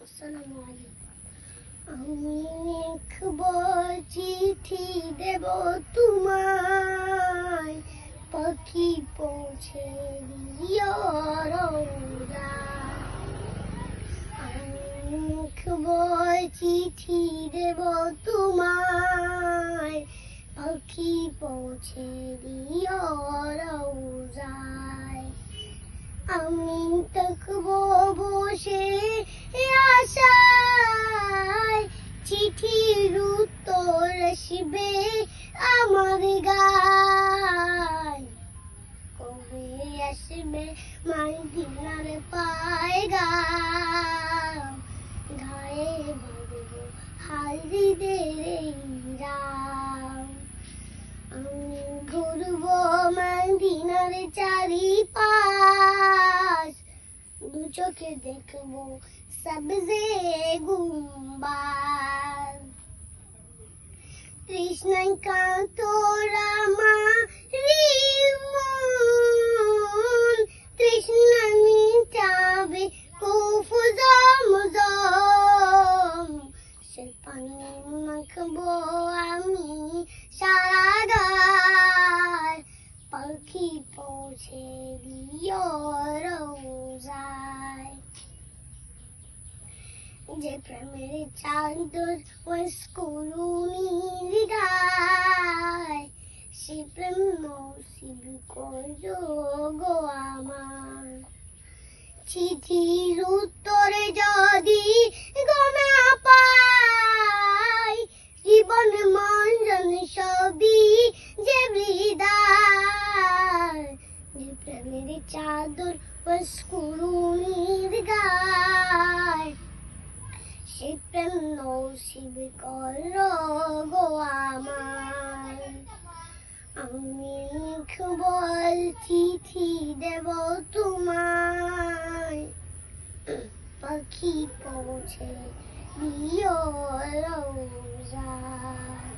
আসসালামু আলাইকুম। আমি লিখব চিঠি দেব তোমায়, পাখি পৌঁছে দিও রোজায়। আমি লিখব চিঠি দেব তোমায়, পাখি পৌঁছে দিও রোজায়। আমি থাকবো বসে আশায়, চিঠির উত্তর আসবে আমার গায়। কবে আসবে মদিনার পায়গাম, গায়ে বাঁধব হাজিদের ইহরাম। আমি ঘুরবো মদিনার চারিপাশ, দু চোখে দেখবো সবজে গুম্বাদ। তৃষ্ণায় কাতর আমার মন, তৃষ্ণা মিটাবে কূপ জমজম। সে পানি মাখবো আমি সারা গায়, পাখি পৌঁছে দিও রোজায়। যে প্রেমের চাদর ওয়াসকুরুনির গায়, সে প্রেম নসিব করো গো আমার। চিঠির উত্তরে যদি গো না পাই, জীবন মরণ সবই যে বিদায়। যে প্রেমের চাদর ওয়াসকুরুনির গায়, সে প্রেম নসিব করো গো আমার। আমি লিখব চিঠি দেব তোমায়, পাখি পৌঁছে দিও রোজায়।